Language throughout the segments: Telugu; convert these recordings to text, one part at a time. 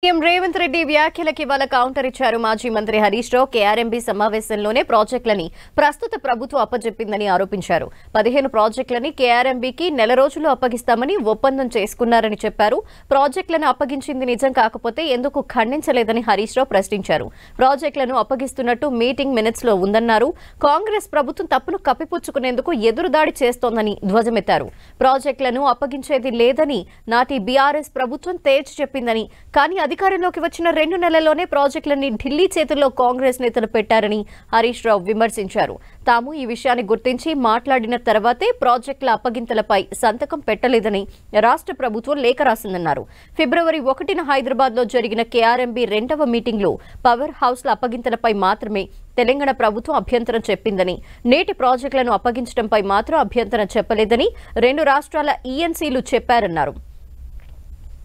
సీఎం రేవంత్ రెడ్డి వ్యాఖ్యలకి ఇవాళ కౌంటర్ ఇచ్చారు. మాజీ మంత్రి హరీష్ రావు కేఆర్ఎంబీ సమావేశంలోనే ప్రాజెక్టులని ప్రస్తుత ప్రభుత్వం అప్పజెప్పిందని ఆరోపించారు. 15 ప్రాజెక్టులని కేఆర్ఎంబీకి నెల రోజుల్లో అప్పగిస్తామని ఒప్పందం చేసుకున్నారని చెప్పారు. ప్రాజెక్టులను అప్పగించింది నిజం కాకపోతే ఎందుకు ఖండించలేదని హరీష్ రావు ప్రశ్నించారు. ప్రాజెక్టులను అప్పగిస్తున్నట్టు మీటింగ్ మినిట్స్ లో ఉందన్నారు. కాంగ్రెస్ ప్రభుత్వం తప్పును కప్పిపుచ్చుకునేందుకు ఎదురుదాడి చేస్తోందని ధ్వజమెత్తారు. ప్రాజెక్టులను అప్పగించేది లేదని నాటి బీఆర్ఎస్ ప్రభుత్వం తేల్చి చెప్పిందని, కానీ అధికారంలోకి వచ్చిన 2 నెలల్లోనే ప్రాజెక్టులని ఢిల్లీ చేతుల్లో కాంగ్రెస్ నేతలు పెట్టారని హరీష్ రావు విమర్శించారు. తాము ఈ విషయాన్ని గుర్తించి మాట్లాడిన తర్వాతే ప్రాజెక్టుల అప్పగింతలపై సంతకం పెట్టలేదని రాష్ట్ర ప్రభుత్వం లేఖ రాసిందన్నారు. ఫిబ్రవరి 1న హైదరాబాద్ లో జరిగిన కేఆర్ఎంబీ 2వ మీటింగ్లో పవర్ హౌస్ల అప్పగింతలపై మాత్రమే తెలంగాణ ప్రభుత్వం అభ్యంతరం చెప్పిందని, నేటి ప్రాజెక్టులను అప్పగించడంపై మాత్రం అభ్యంతరం చెప్పలేదని 2 రాష్ట్రాల ఈఎన్సీలు చెప్పారన్నారు.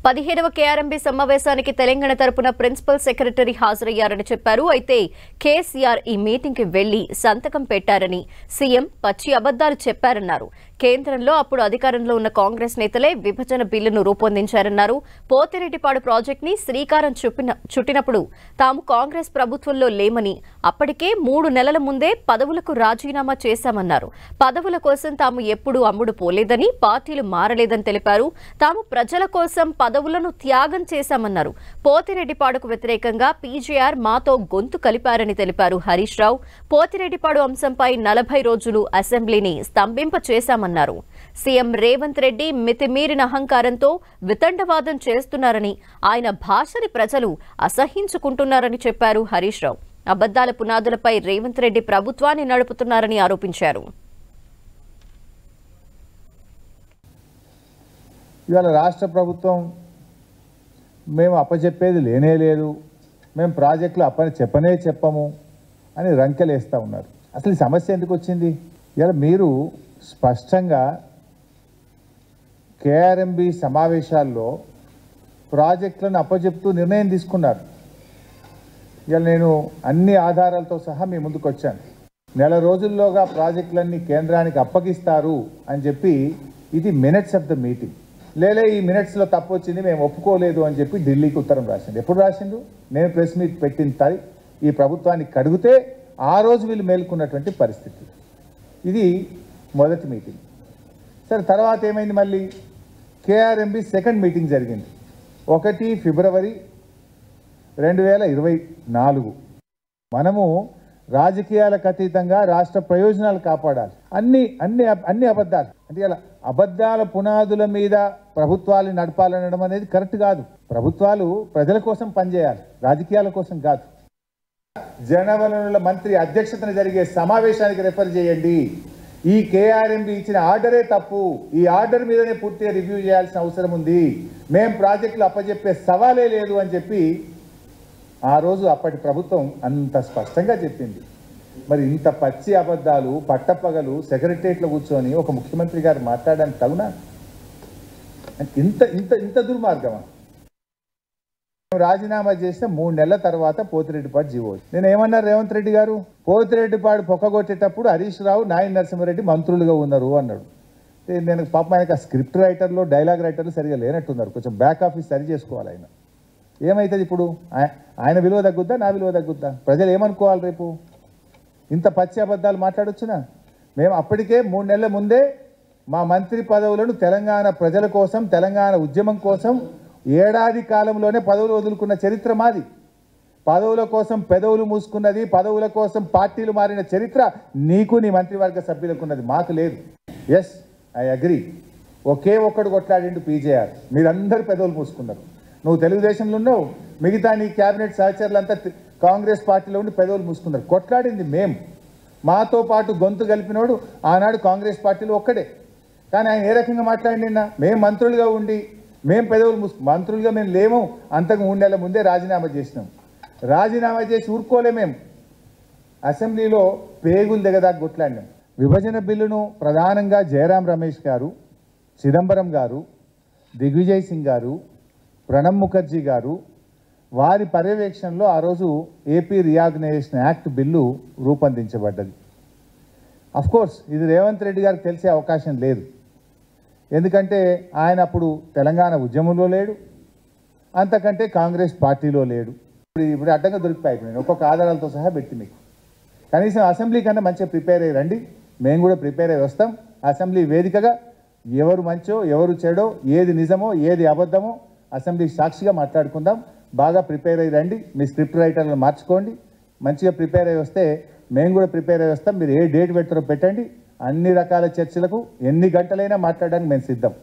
15వ కేఆర్ఎంబీ సమావేశానికి తెలంగాణ తరపున ప్రిన్సిపల్ సెక్రటరీ హాజరయ్యారని చెప్పారు. అయితే కేసీఆర్ ఈ మీటింగ్ కి వెళ్లి సంతకం పెట్టారని, సీఎం పచ్చి అబద్దాలు చెప్పారన్నారు. కేంద్రంలో అప్పుడు అధికారంలో ఉన్న కాంగ్రెస్ నేతలే విభజన బిల్లును రూపొందించారన్నారు. పోతిరెడ్డిపాడు ప్రాజెక్టుని శ్రీకారం చుట్టినప్పుడు తాము కాంగ్రెస్ ప్రభుత్వంలో లేమని, అప్పటికే 3 నెలల ముందే పదవులకు రాజీనామా చేశామన్నారు. పదవుల కోసం తాము ఎప్పుడూ అమ్ముడు పోలేదని, పార్టీలు మారలేదని తెలిపారు. తాము ప్రజల కోసం పదవులను త్యాగం చేశామన్నారు. పోతిరెడ్డిపాడుకు వ్యతిరేకంగా పీజేఆర్ మాతో గొంతు కలిపారని తెలిపారు హరీష్ రావు. పోతిరెడ్డిపాడు అంశంపై 40 రోజులు అసెంబ్లీని స్తంభింప చేశామన్నారు. సీఎం రేవంత్ రెడ్డి మితిమీరిన అహంకారంతో వితండవాదం చేస్తున్నారని, ఆయన భాషని ప్రజలు అసహించుకుంటున్నారని చెప్పారు హరీష్ రావు. అబద్దాల పునాదులపై రేవంత్ రెడ్డి ప్రభుత్వాన్ని నడుపుతున్నారని ఆరోపించారు. ఇవాళ రాష్ట్ర ప్రభుత్వం మేము అప్పచెప్పేది లేనే లేదు, మేము ప్రాజెక్టులు చెప్పము అని రంకెలేస్తూ ఉన్నారు. అసలు ఈ సమస్య ఎందుకు వచ్చింది? ఇవాళ మీరు స్పష్టంగా కేఆర్ఎంబీ సమావేశాల్లో ప్రాజెక్టులను అప్పచెప్తూ నిర్ణయం తీసుకున్నారు. ఇవాళ నేను అన్ని ఆధారాలతో సహా మీ ముందుకు వచ్చాను. నెల రోజుల్లోగా ప్రాజెక్టులన్నీ కేంద్రానికి అప్పగిస్తారు అని చెప్పి, ఇది మినిట్స్ ఆఫ్ ద మీటింగ్. లేలే ఈ మినిట్స్లో తప్పు వచ్చింది, మేము ఒప్పుకోలేదు అని చెప్పి ఢిల్లీకి ఉత్తరం రాసిండు. ఎప్పుడు రాసిండు? నేను ప్రెస్ మీట్ పెట్టిన ఈ ప్రభుత్వాన్ని కడిగితే ఆ రోజు వీళ్ళు మేల్కొన్నటువంటి పరిస్థితి. ఇది మొదటి మీటింగ్. సరే, తర్వాత ఏమైంది? మళ్ళీ కేఆర్ఎంబీ సెకండ్ మీటింగ్ జరిగింది. 1 ఫిబ్రవరి 2024. మనము రాజకీయాలకు అతీతంగా రాష్ట్ర ప్రయోజనాలు కాపాడాలి. అన్ని అబద్ధాలు అంటే ఇలా అబద్ధాల పునాదుల మీద ప్రభుత్వాలు నడపాలనడం అనేది కరెక్ట్ కాదు. ప్రభుత్వాలు ప్రజల కోసం పనిచేయాలి, రాజకీయాల కోసం కాదు. జనవనరుల మంత్రి అధ్యక్షతన జరిగే సమావేశానికి రెఫర్ చేయండి. ఈ కేఆర్ఎంబీ ఇచ్చిన ఆర్డరే తప్పు, ఈ ఆర్డర్ మీదనే పూర్తిగా రివ్యూ చేయాల్సిన అవసరం ఉంది, మేం ప్రాజెక్టులు అప్పచెప్పే సవాలే లేదు అని చెప్పి ఆ రోజు అప్పటి ప్రభుత్వం అంత స్పష్టంగా చెప్పింది. మరి ఇంత పచ్చి అబద్ధాలు పట్టపగలు సెక్రటరియట్లో కూర్చొని ఒక ముఖ్యమంత్రి గారు మాట్లాడడానికి తగునా? ఇంత ఇంత ఇంత దుర్మార్గమా? రాజీనామా చేస్తే 3 నెలల తర్వాత పోతిరెడ్డిపాడు జీవో. నేను ఏమన్నారు రేవంత్ రెడ్డి గారు? పోతిరెడ్డిపాడు పొక్కగొట్టేటప్పుడు హరీష్ రావు, నాయన నరసింహారెడ్డి మంత్రులుగా ఉన్నారు అన్నాడు. నేను పాపం ఆయనకు స్క్రిప్ట్ రైటర్లు డైలాగ్ రైటర్లు సరిగా లేనట్టున్నారు. కొంచెం బ్యాక్ ఆఫీస్ సరి చేసుకోవాలి. ఆయన ఏమవుతుంది ఇప్పుడు? ఆయన విలువ తగ్గుద్దా, నా విలువ తగ్గుద్దా? ప్రజలు ఏమనుకోవాలి రేపు? ఇంత పచ్చి అబద్ధాలు మాట్లాడొచ్చునా? మేము అప్పటికే 3 నెలల ముందే మా మంత్రి పదవులను తెలంగాణ ప్రజల కోసం, తెలంగాణ ఉద్యమం కోసం ఏడాది కాలంలోనే పదవులు వదులుకున్న చరిత్ర మాది. పదవుల కోసం పెదవులు మూసుకున్నది, పదవుల కోసం పార్టీలు మారిన చరిత్ర నీకు నీ మంత్రివర్గ సభ్యులకున్నది, మాకు లేదు. Yes, I agree. ఒకే ఒక్కడు కొట్లాడిండు పీజేఆర్, మీరందరూ పెదవులు మూసుకున్నారు. నువ్వు తెలుగుదేశంలో ఉన్నావు, మిగతా నీ క్యాబినెట్ సహచరులంతా కాంగ్రెస్ పార్టీలో ఉండి పెదవులు మూసుకున్నారు. కొట్లాడింది మేము. మాతో పాటు గొంతు కలిపినోడు ఆనాడు కాంగ్రెస్ పార్టీలో ఒక్కడే. కానీ ఆయన ఏ రకంగా మాట్లాడినా, మేము మంత్రులుగా ఉండి మేము పెదవులు మంత్రులుగా మేము లేము. అంతకు 3 నెలల ముందే రాజీనామా చేసినాం. రాజీనామా చేసి ఊరుకోలే. మేము అసెంబ్లీలో పేగులు దిగదాకా కొట్లాడినాం. విభజన బిల్లును ప్రధానంగా జయరాం రమేష్ గారు, చిదంబరం గారు, దిగ్విజయ్ సింగ్ గారు, ప్రణబ్ ముఖర్జీ గారు వారి పర్యవేక్షణలో ఆ రోజు ఏపీ రీఆర్గనైజేషన్ యాక్ట్ బిల్లు రూపొందించబడ్డది. అఫ్కోర్స్ ఇది రేవంత్ రెడ్డి గారికి తెలిసే అవకాశం లేదు. ఎందుకంటే ఆయన అప్పుడు తెలంగాణ ఉద్యమంలో లేడు, అంతకంటే కాంగ్రెస్ పార్టీలో లేడు. ఇప్పుడు అడ్డంగా దొరికిపోయి నేను ఒక్కొక్క ఆధారాలతో సహా పెట్టి మీకు కనీసం అసెంబ్లీ కన్నా మంచిగా ప్రిపేర్ అయ్యి రండి. మేము కూడా ప్రిపేర్ అయ్యి వస్తాం. అసెంబ్లీ వేదికగా ఎవరు మంచో ఎవరు చెడో, ఏది నిజమో ఏది అబద్ధమో అసెంబ్లీ సాక్షిగా మాట్లాడుకుందాం. బాగా ప్రిపేర్ అయ్యి రండి. మీ స్క్రిప్ట్ రైటర్లను మార్చుకోండి. మంచిగా ప్రిపేర్ అయ్యి వస్తే మేము కూడా ప్రిపేర్ అయ్యి వస్తాం. మీరు ఏ డేట్ పెడతారో పెట్టండి. అన్ని రకాల చర్చలకు ఎన్ని గంటలైనా మాట్లాడడానికి మేము సిద్ధం.